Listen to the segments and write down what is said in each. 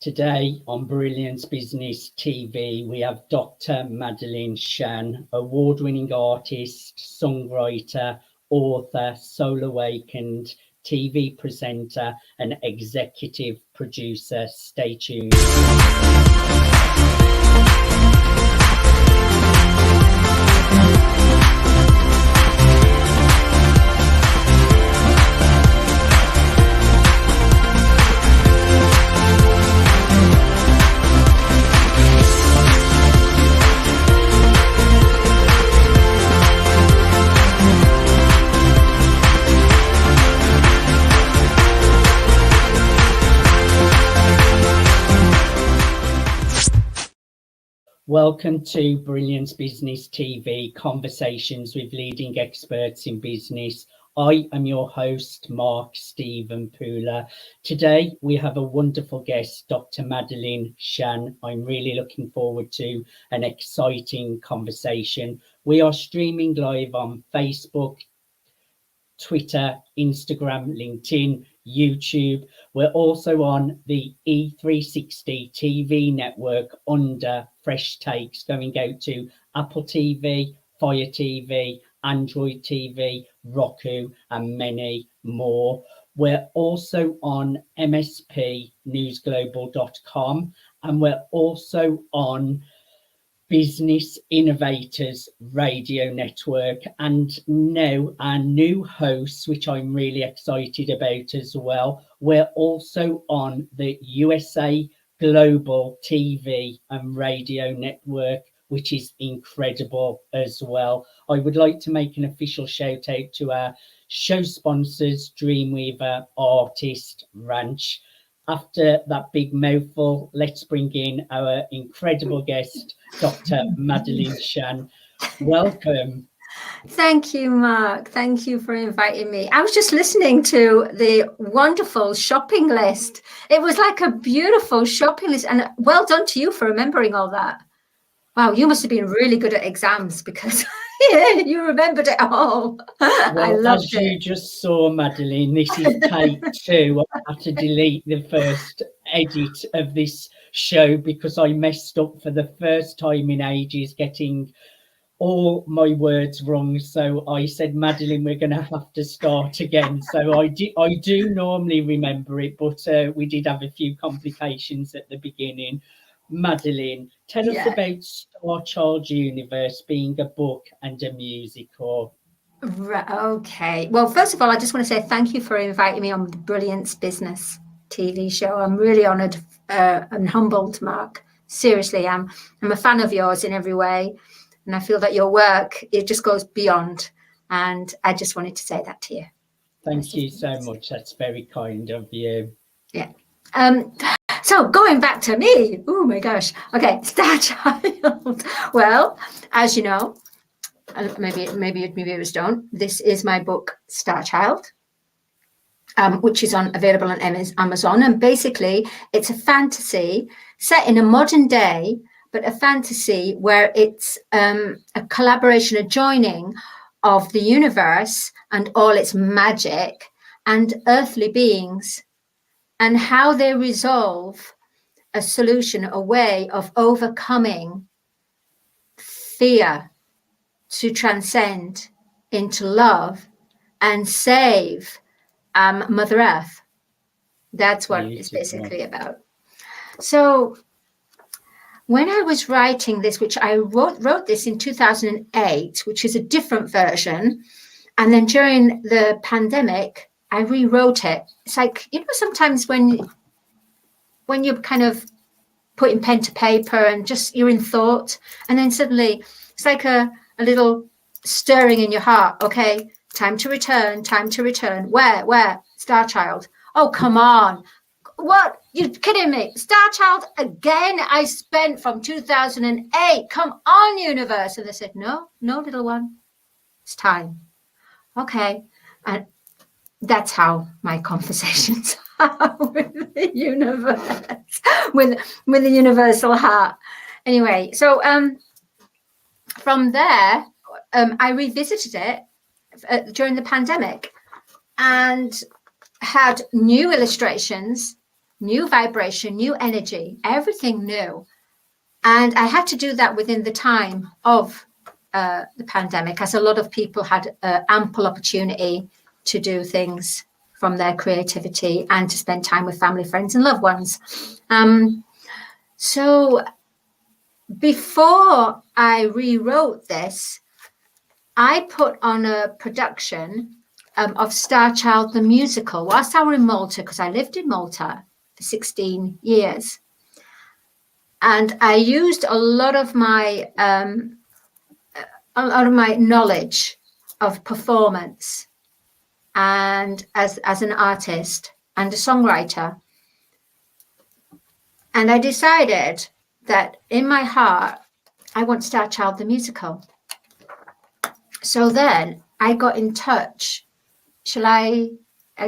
Today on Brilliance Business TV, we have Dr. Madalene Chan, award-winning artist, songwriter, author, soul awakened, TV presenter, and executive producer. Stay tuned. Welcome to Brilliance Business TV, conversations with leading experts in business. I am your host, Mark Stephen Pooler. Today, we have a wonderful guest, Dr. Madalene Chan. I'm really looking forward to an exciting conversation. We are streaming live on Facebook, Twitter, Instagram, LinkedIn, YouTube. We're also on the E360 TV network under Fresh Takes, going out to Apple TV, Fire TV, Android TV, Roku, and many more. We're also on mspnewsglobal.com, and we're also on Business Innovators Radio Network, and now our new hosts, which I'm really excited about as well. We're also on the USA Global TV and Radio Network, which is incredible as well. I would like to make an official shout out to our show sponsors, Dreamweaver, Artist, Ranch. After that big mouthful, let's bring in our incredible guest, Dr. Madalene Chan. Welcome. Thank you, Mark. Thank you for inviting me. I was just listening to the wonderful shopping list. It was like a beautiful shopping list, and well done to you for remembering all that. Wow, you must have been really good at exams because you remembered it all. Well, I loved as it. you just saw, Madalene, this is take two. I had to delete the first edit of this show because I messed up for the first time in ages, getting all my words wrong. So I said, Madalene, we're going to have to start again. So I do normally remember it, but we did have a few complications at the beginning. Madalene, tell us about Star Child Universe being a book and a musical. Right, okay. Well, first of all, I just want to say thank you for inviting me on the Brilliance Business TV show. I'm really honoured and humbled, Mark. Seriously, I'm a fan of yours in every way. And I feel that your work, it just goes beyond. And I just wanted to say that to you. Thank you so much. That's very kind of you. Yeah. So going back to me, oh my gosh. Okay, Star Child. Well, as you know, maybe viewers don't, this is my book, Star Child, which is available on Amazon. And basically, it's a fantasy set in a modern day, but a fantasy where it's a collaboration, a joining of the universe and all its magic and earthly beings, and how they resolve a solution, a way of overcoming fear to transcend into love and save Mother Earth. That's what it's basically about. So when I was writing this, which I wrote this in 2008, which is a different version, and then during the pandemic, I rewrote it. It's like, you know, sometimes when you're kind of putting pen to paper and just you're in thought, and then suddenly it's like a little stirring in your heart. Okay, time to return. Where? Star Child. Oh, come on. What? You're kidding me? Star Child again? I spent from 2008. Come on, universe. And they said, no, little one. It's time. Okay. And that's how my conversations are with the universe, with the universal heart. Anyway, so from there, I revisited it during the pandemic and had new illustrations, new vibration, new energy, everything new. And I had to do that within the time of the pandemic, as a lot of people had ample opportunity to do things from their creativity and to spend time with family, friends and loved ones. So before I rewrote this, I put on a production of Star Child the musical whilst I was in Malta, because I lived in Malta for 16 years. And I used a lot of my knowledge of performance and as an artist and a songwriter. And I decided that in my heart, I want Star Child the musical. So then I got in touch. Shall I?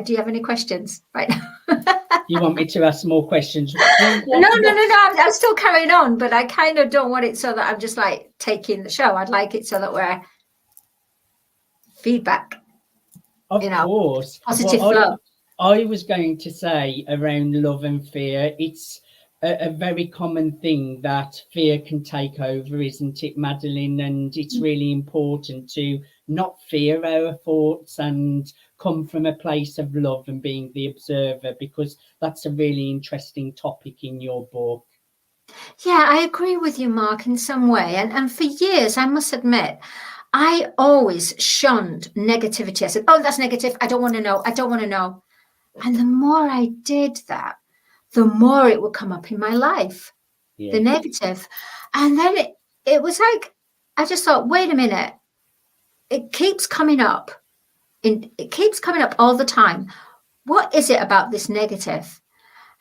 Do you have any questions right now? You want me to ask more questions? No. I'm still carrying on, but I kind of don't want it so that I'm just like taking the show. I'd like it so that we're feedback. Of course. Positive flow. I was going to say around love and fear, it's a very common thing that fear can take over, isn't it, Madalene? And it's really important to not fear our thoughts and come from a place of love and being the observer, because that's a really interesting topic in your book. Yeah, I agree with you, Mark, in some way. And for years, I must admit, I always shunned negativity. I said, oh, that's negative. I don't want to know. I don't want to know. And the more I did that, the more it would come up in my life, the negative. And then it was like, I just thought, wait a minute. It keeps coming up. It keeps coming up all the time. What is it about this negative?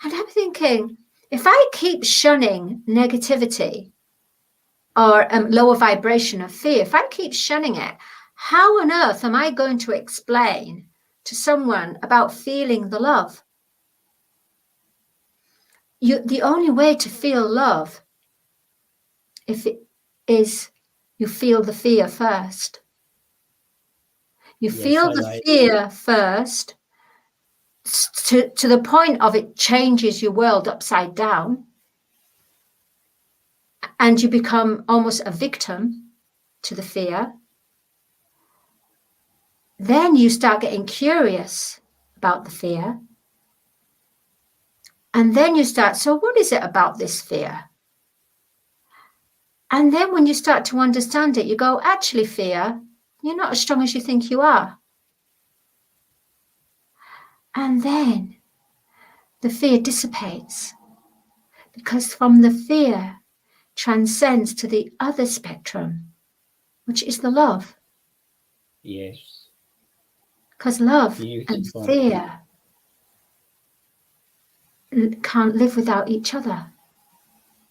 And I'm thinking, if I keep shunning negativity or lower vibration of fear, if I keep shunning it, how on earth am I going to explain to someone about feeling the love? The only way to feel love, if it is, you feel the fear first. You feel the fear first to the point of it changes your world upside down, and you become almost a victim to the fear. Then you start getting curious about the fear. And then you start, so what is it about this fear? And then when you start to understand it, you go, actually, fear, you're not as strong as you think you are. And then the fear dissipates, because from the fear transcends to the other spectrum, which is the love. Yes. Because love and fear can't live without each other.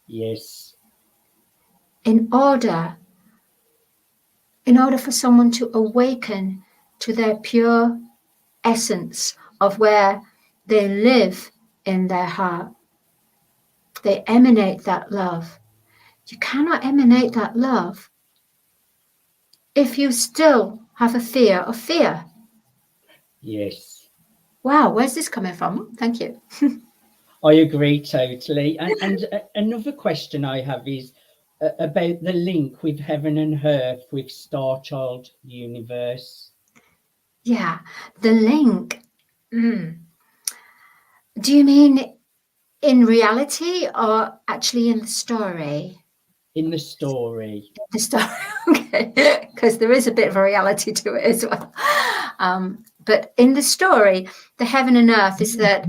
Yes. In order for someone to awaken to their pure essence of where they live in their heart, they emanate that love. You cannot emanate that love if you still have a fear of fear. Yes. Wow, where's this coming from? Thank you. I agree totally. And another question I have is about the link with heaven and earth with Star Child universe. Yeah, the link. Do you mean in reality or actually in the story? In the story. The story, okay, because there is a bit of a reality to it as well. But in the story, the heaven and earth is that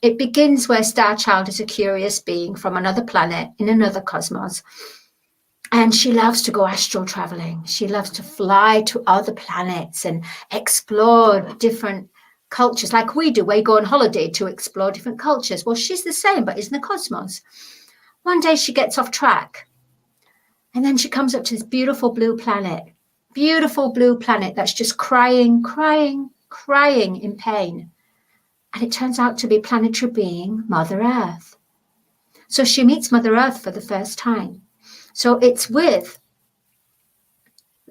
it begins where Star Child is a curious being from another planet in another cosmos. And she loves to go astral traveling. She loves to fly to other planets and explore different cultures like we do. We go on holiday to explore different cultures. Well, she's the same, but is in the cosmos. One day she gets off track. And then she comes up to this beautiful blue planet that's just crying in pain. And it turns out to be planetary being Mother Earth. So she meets Mother Earth for the first time. So it's with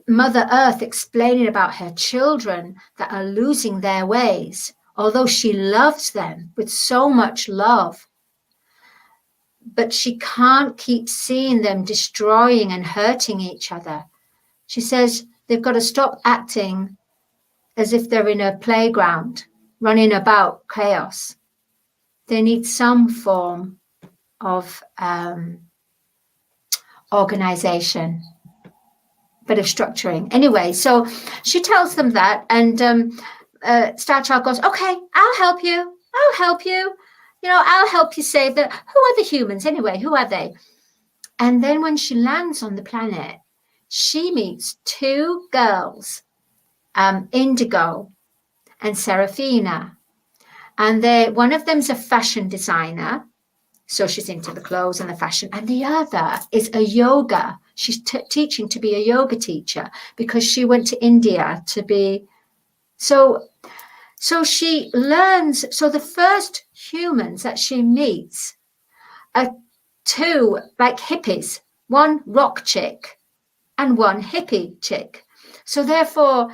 Mother Earth explaining about her children that are losing their ways, although she loves them with so much love, but she can't keep seeing them destroying and hurting each other. She says they've got to stop acting as if they're in a playground, running about chaos. They need some form of organization, bit of structuring. Anyway, so she tells them that, and Star Child goes, okay, I'll help you. I'll help you. You know, I'll help you save the... Who are the humans anyway? Who are they? And then when she lands on the planet, she meets two girls, Indigo and Serafina. And one of them's a fashion designer, so she's into the clothes and the fashion. And the other is a yoga. She's teaching to be a yoga teacher because she went to India to be... So she learns. So the first humans that she meets are two like hippies, one rock chick and one hippie chick. So therefore,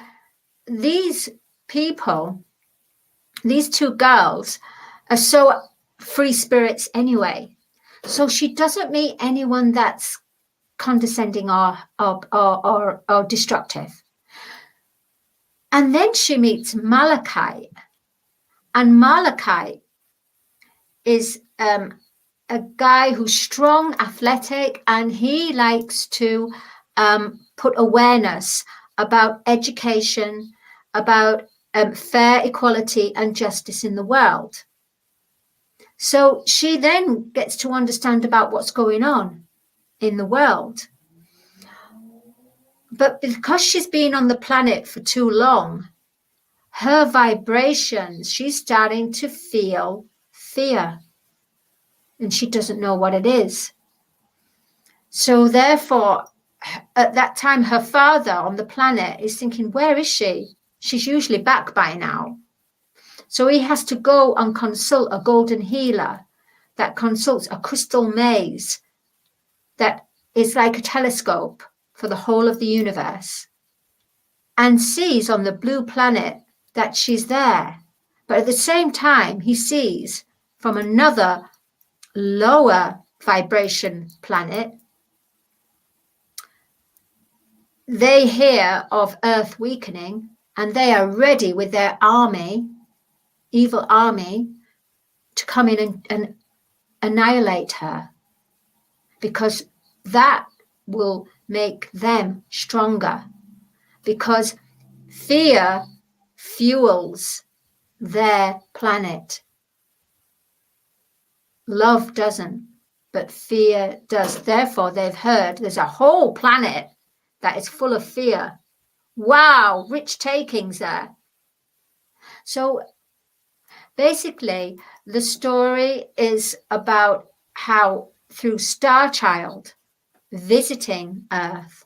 these people, these two girls, are so free spirits anyway. So she doesn't meet anyone that's condescending or destructive. And then she meets Malachite. And Malachite is a guy who's strong, athletic, and he likes to put awareness about education, about fair equality and justice in the world. So she then gets to understand about what's going on in the world. But because she's been on the planet for too long, her vibrations, she's starting to feel fear. And she doesn't know what it is. So therefore, at that time, her father on the planet is thinking, where is she? She's usually back by now. So he has to go and consult a golden healer that consults a crystal maze that is like a telescope for the whole of the universe, and sees on the blue planet that she's there. But at the same time, he sees from another lower vibration planet, they hear of Earth weakening, and they are ready with their army, evil army, to come in and annihilate her, because that will make them stronger, because fear fuels their planet. Love doesn't, but fear does. Therefore, they've heard there's a whole planet that is full of fear. Wow, rich takings there. So basically, the story is about how through Star Child visiting Earth,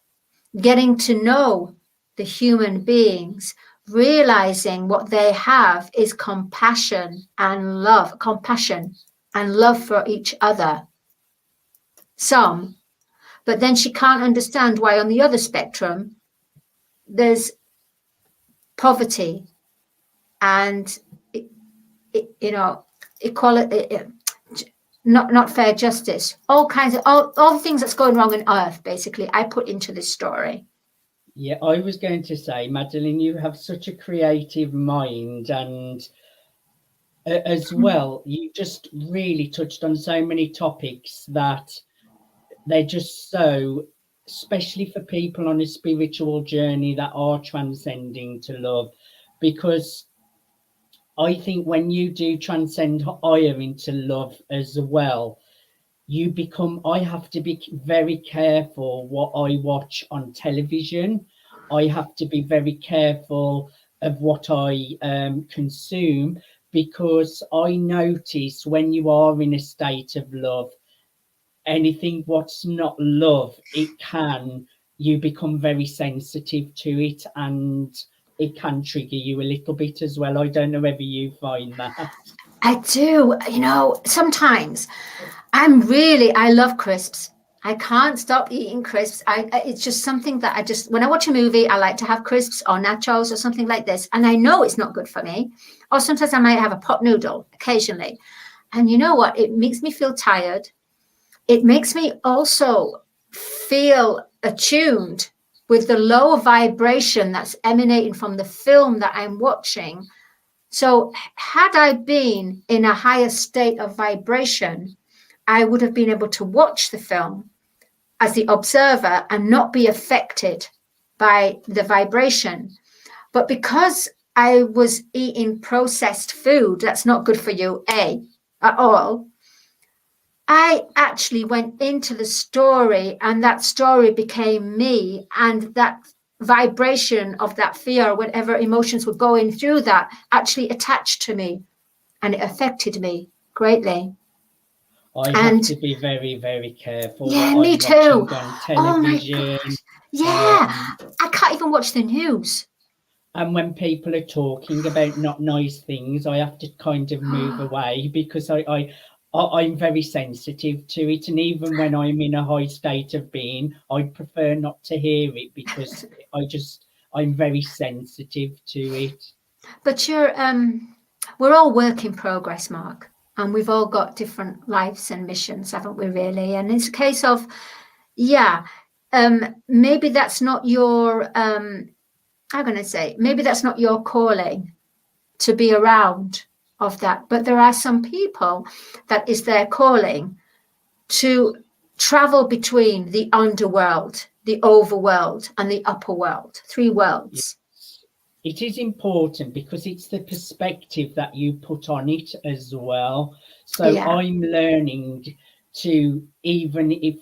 getting to know the human beings, realizing what they have is compassion and love for each other. Some, but then she can't understand why on the other spectrum there's poverty and equality, not fair justice, all kinds of all the things that's going wrong on Earth. Basically, I put into this story. Yeah, I was going to say, Madalene, you have such a creative mind, and as well, you just really touched on so many topics that they're just so, especially for people on a spiritual journey that are transcending to love, because I think when you do transcend higher into love as well, you become, I have to be very careful what I watch on television. I have to be very careful of what I consume, because I notice when you are in a state of love, anything what's not love, you become very sensitive to it, and it can trigger you a little bit as well. I don't know whether you find that. I do. Sometimes I love crisps. I can't stop eating crisps. It's just something that I just, when I watch a movie, I like to have crisps or nachos or something like this. And I know it's not good for me. Or sometimes I might have a pot noodle occasionally. And you know what? It makes me feel tired. It makes me also feel attuned with the low vibration that's emanating from the film that I'm watching. So had I been in a higher state of vibration, I would have been able to watch the film as the observer and not be affected by the vibration. But because I was eating processed food, that's not good for you, at all, I actually went into the story, and that story became me, and that vibration of that fear, whatever emotions were going through, that actually attached to me, and it affected me greatly. I have to be very, very careful. Yeah, what me I'm too. watching on Oh my television. gosh. Yeah, I can't even watch the news. And when people are talking about not nice things, I have to kind of move away, because I'm very sensitive to it. And even when I'm in a high state of being, I prefer not to hear it, because I'm very sensitive to it. But we're all work in progress, Mark, and we've all got different lives and missions, haven't we, really? And it's a case of, maybe that's not your, maybe that's not your calling to be around of that. But there are some people that is their calling to travel between the underworld, the overworld, and the upper world, 3 worlds. It is important, because it's the perspective that you put on it as well. So I'm learning to, even if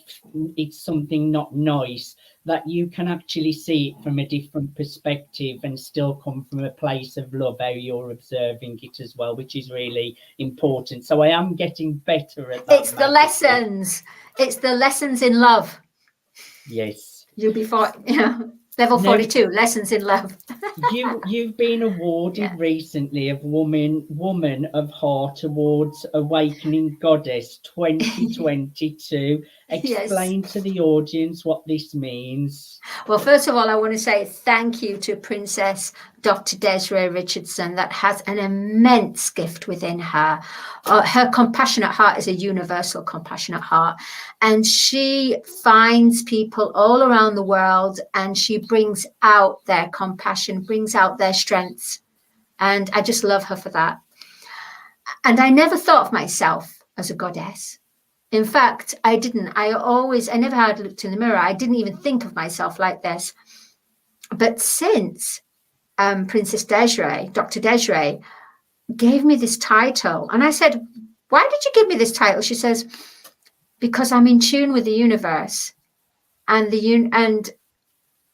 it's something not nice, that you can actually see it from a different perspective and still come from a place of love, how you're observing it as well, which is really important. So I am getting better at that. It's the lessons. It's the lessons in love. Yes. You'll be fine. Level 42, lessons in love. You've been awarded recently of Woman of Heart Awards, Awakening Goddess 2022. Explain to the audience what this means. Well, first of all, I want to say thank you to Princess Dr. Desiree Richardson, that has an immense gift within her. Her compassionate heart is a universal compassionate heart. And she finds people all around the world, and she brings out their compassion, brings out their strengths. And I just love her for that. And I never thought of myself as a goddess. In fact, I didn't. I never had looked in the mirror. I didn't even think of myself like this. But since Princess Desiree, Dr. Desiree, gave me this title, and I said, why did you give me this title? She says, because I'm in tune with the universe. And the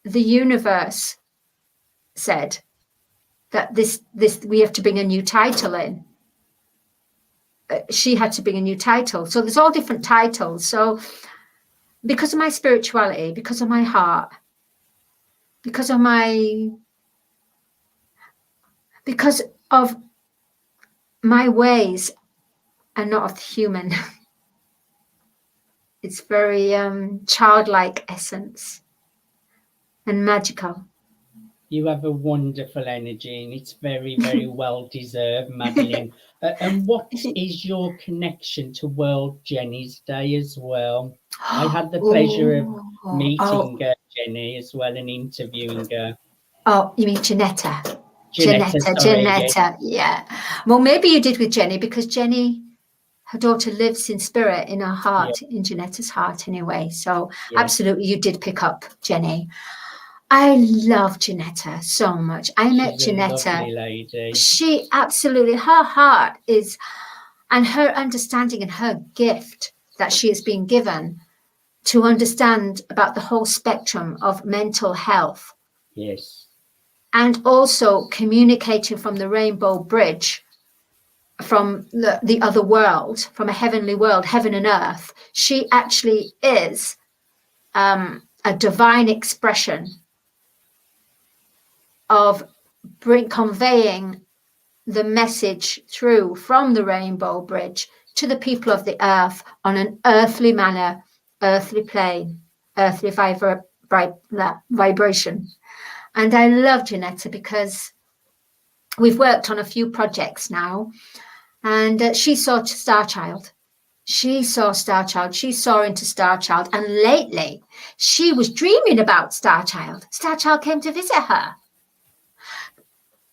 universe said that this we have to bring a new title in. She had to bring a new title. So there's all different titles. So because of my spirituality, because of my heart, because of my ways and not of the human. It's very childlike essence and magical. You have a wonderful energy, and it's very, very well deserved, Madalene. And what is your connection to World Jenny's Day as well? I had the pleasure of meeting Jenny as well and interviewing her. Oh, you mean Janetta? Janetta, yeah. Well, maybe you did with Jenny, because Jenny, her daughter, lives in spirit, in her heart, in Janetta's heart anyway. So absolutely, you did pick up Jenny. I love Janetta so much. I met Janetta. A lovely lady. She absolutely, her heart is, and her understanding and her gift that she has been given to understand about the whole spectrum of mental health. Yes. And also communicating from the rainbow bridge, from the other world, from a heavenly world, heaven and earth. She actually is a divine expression of conveying the message through from the rainbow bridge to the people of the earth on an earthly manner, earthly plane, earthly vibration. And I love Janetta because we've worked on a few projects now, and she saw Star Child. She saw Star Child. She saw into Star Child. And lately, she was dreaming about Star Child. Star Child came to visit her.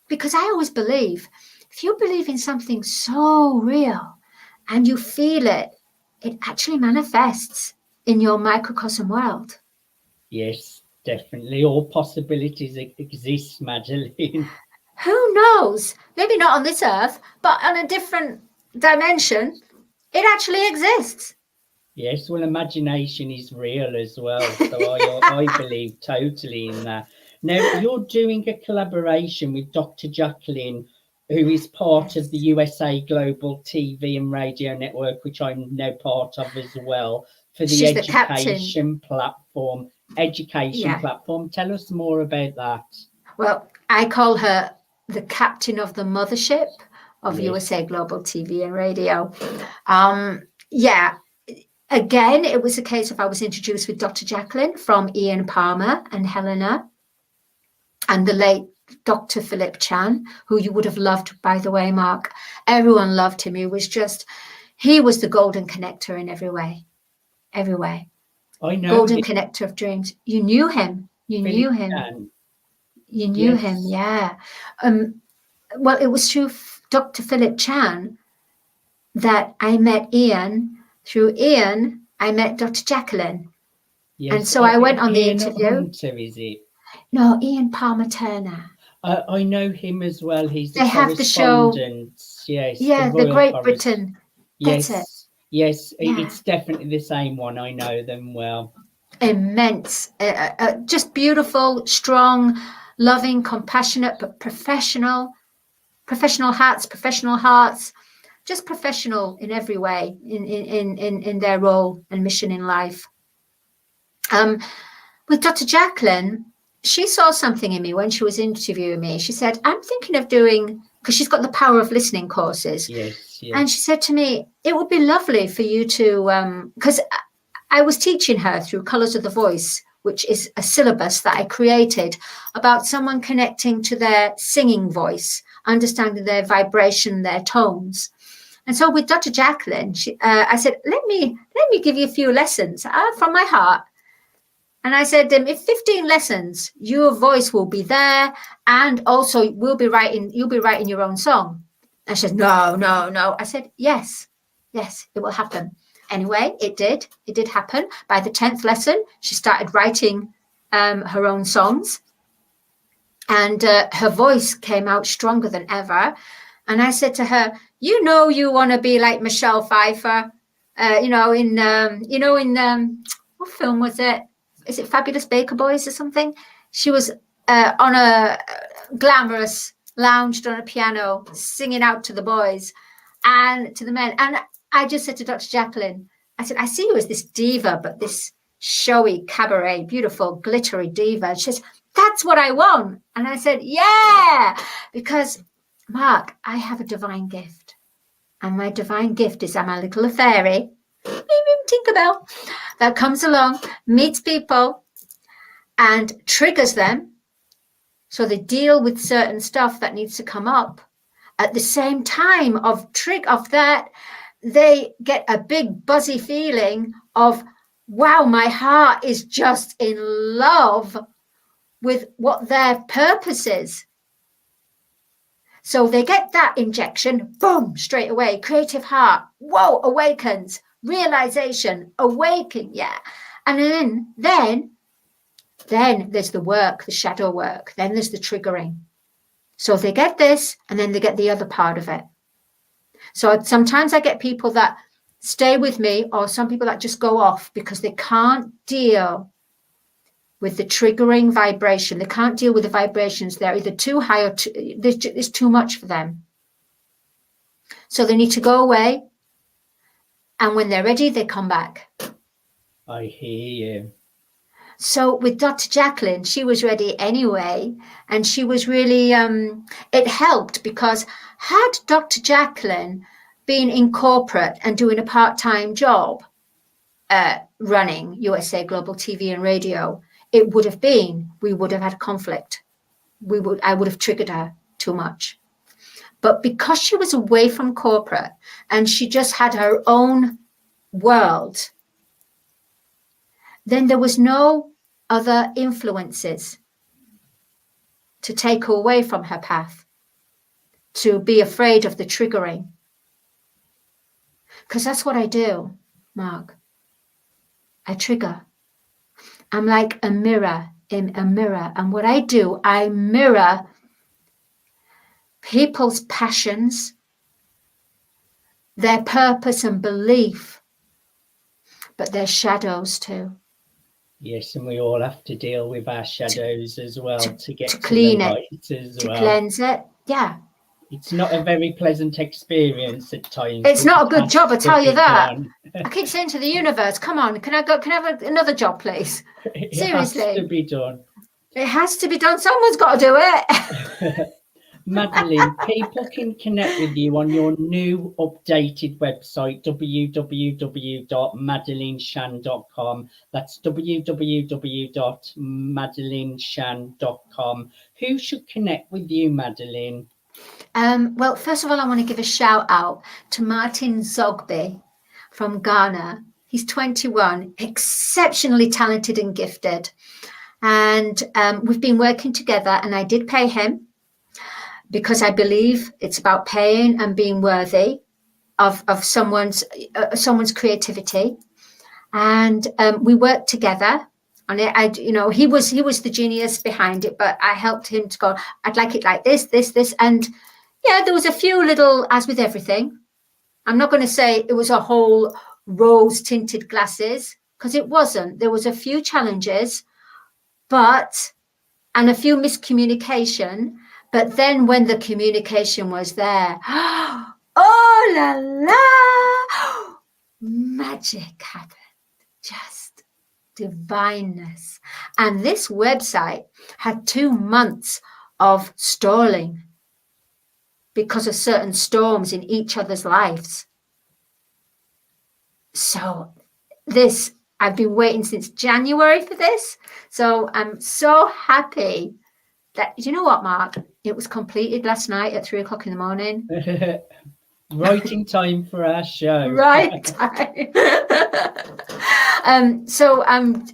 Because I always believe, if you believe in something so real and you feel it, it actually manifests in your microcosm world. Yes, definitely. All possibilities exist, Madalene. Who knows? Maybe not on this earth, but on a different dimension, it actually exists. Yes, well, imagination is real as well. So I believe totally in that. Now, you're doing a collaboration with Dr. Jacalyn, who is part of the USA Global TV and Radio Network, which I'm now part of as well, for the She's education platform. Yeah. Platform. Tell us more about that. Well, I call her the captain of the mothership of Yes. USA Global TV and Radio. Yeah. Again, it was a case of I was introduced with Dr. Jacalyn from Ian Palmer and Helena, and the late Dr. Philip Chan, who you would have loved, by the way, Mark. Everyone loved him. He was the golden connector in every way. Every way. I know. Golden connector of dreams. You knew him. You knew him. Chan. You knew him, yeah. Well, it was through Dr. Philip Chan that I met Ian. Through Ian, I met Dr. Jacalyn. Yes. And so I went on the interview. Hunter, is it? No, Ian Palmer Turner. I know him as well. He's the they have the show. Yes. Yeah, the Great Britain. Yes. That's it. Yes, Yeah. It's definitely the same one. I know them well. Immense. Just beautiful, strong, loving, compassionate, but professional. Professional hearts. Just professional in every way in their role and mission in life. With Dr. Jacalyn, she saw something in me when she was interviewing me. She said, I'm thinking of doing, because she's got the power of listening courses. Yes. And she said to me, it would be lovely for you to, because I was teaching her through Colours of the Voice, which is a syllabus that I created about someone connecting to their singing voice, understanding their vibration, their tones. And so with Dr. Jacalyn, I said, let me give you a few lessons from my heart. And I said, if 15 lessons, your voice will be there, and also you'll be writing your own song. And she said, no. I said, yes, it will happen. Anyway, it did happen. By the 10th lesson, she started writing her own songs, and her voice came out stronger than ever. And I said to her, you want to be like Michelle Pfeiffer, in what film was it? Is it Fabulous Baker Boys or something? She was on a glamorous, lounged on a piano, singing out to the boys and to the men. And I just said to Dr. Jacalyn, I said, I see you as this diva, but this showy cabaret, beautiful, glittery diva. She says, that's what I want. And I said, yeah, because Mark, I have a divine gift. And my divine gift is I'm a little fairy, Tinkerbell, that comes along, meets people and triggers them. So they deal with certain stuff that needs to come up. At the same time of that, they get a big buzzy feeling of, wow, my heart is just in love with what their purpose is. So they get that injection, boom, straight away, creative heart, whoa, awakens, realization, awaken, yeah. And then there's the work, the shadow work, then there's the triggering. So they get this, and then they get the other part of it. So sometimes I get people that stay with me, or some people that just go off because they can't deal with the triggering vibration. They can't deal with the vibrations. They're either too high or it's too much for them. So they need to go away. And when they're ready, they come back. I hear you. So with Dr. Jacalyn, she was ready anyway. And she was really, it helped because had Dr. Jacalyn been in corporate and doing a part-time job, running USA Global TV and Radio, it would have been, we would have had conflict. I would have triggered her too much. But because she was away from corporate and she just had her own world, then there was no other influences to take her away from her path, to be afraid of the triggering. Because that's what I do, Mark. I trigger. I'm like a mirror in a mirror. And what I do, I mirror people's passions, their purpose and belief, but their shadows too. Yes, and we all have to deal with our shadows as well to get to clean the it, light as to well. cleanse it. Yeah. It's not a very pleasant experience at times. It's not a good job, I tell you that. Done. I keep saying to the universe, come on, can I have another job, please? Seriously. It has to be done. It has to be done. Someone's got to do it. Madalene, people can connect with you on your new updated website, www.madelenechan.com. That's www.madelenechan.com. Who should connect with you, Madalene? Well, first of all, I want to give a shout out to Martin Zogby from Ghana. He's 21, exceptionally talented and gifted. And we've been working together, and I did pay him, because I believe it's about paying and being worthy of someone's creativity. And we worked together on it. He was the genius behind it, but I helped him to go, I'd like it like this. And yeah, there was a few little, as with everything. I'm not going to say it was a whole rose tinted glasses, because it wasn't. There was a few challenges, and a few miscommunication. But then when the communication was there, oh la la, magic happened, just divineness. And this website had 2 months of stalling because of certain storms in each other's lives. So I've been waiting since January for this. So I'm so happy that, you know what, Mark? It was completed last night at 3 o'clock in the morning. Right in time for our show. Right time. So I'm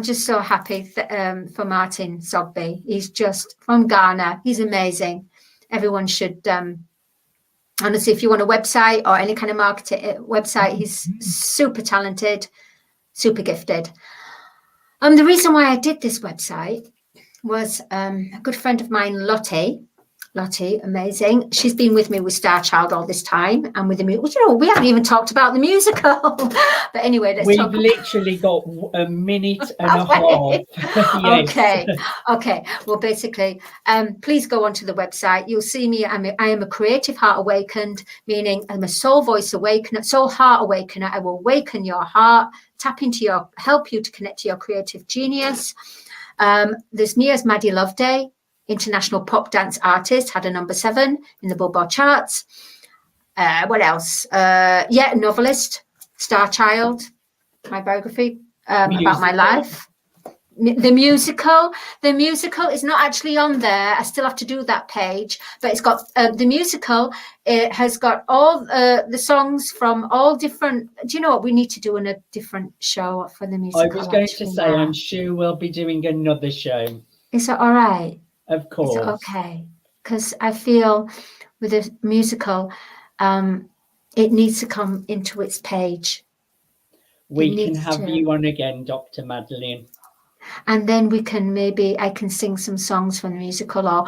just so happy for Martin Zogby. He's just from Ghana. He's amazing. Everyone should, honestly, if you want a website or any kind of marketing website, he's super talented, super gifted. The reason why I did this website was a good friend of mine, Lottie, amazing. She's been with me with Star Child all this time, and with the music. We haven't even talked about the musical. But anyway, we've literally got a minute and a half. Yes. Okay. Well, basically, please go onto the website. You'll see me. I am a creative heart awakened, meaning I'm a soul voice awakener, soul heart awakener. I will awaken your heart, help you to connect to your creative genius. There's me as Maddee Loveday, international pop dance artist, had a number 7 in the Billboard charts. What else? Novelist, Star Child, my biography about my life. The musical is not actually on there. I still have to do that page, but it's got the musical. It has got all the songs from all different. Do you know what we need to do in a different show for the musical? I was going to say, I'm sure we'll be doing another show. Is that all right? Of course. Is it okay? Because I feel with a musical, it needs to come into its page. We can have you on again, Dr. Madalene. And then I can sing some songs from the musical, or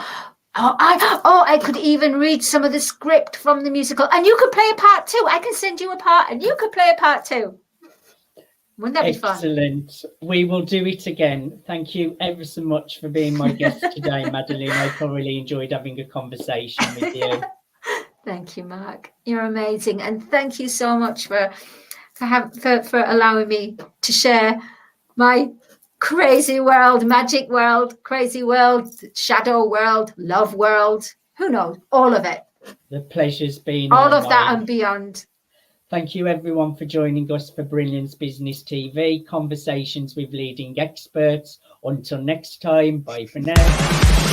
I could even read some of the script from the musical, and you could play a part too. I can send you a part, and you could play a part too. Wouldn't that be fun? Excellent. We will do it again. Thank you ever so much for being my guest today, Madalene. I thoroughly enjoyed having a conversation with you. Thank you, Mark. You're amazing, and thank you so much for allowing me to share my crazy world, magic world, crazy world, shadow world, love world. Who knows? All of it. The pleasure's been all of that and beyond. Thank you everyone for joining us for Brilliance Business TV, conversations with leading experts. Until next time, bye for now.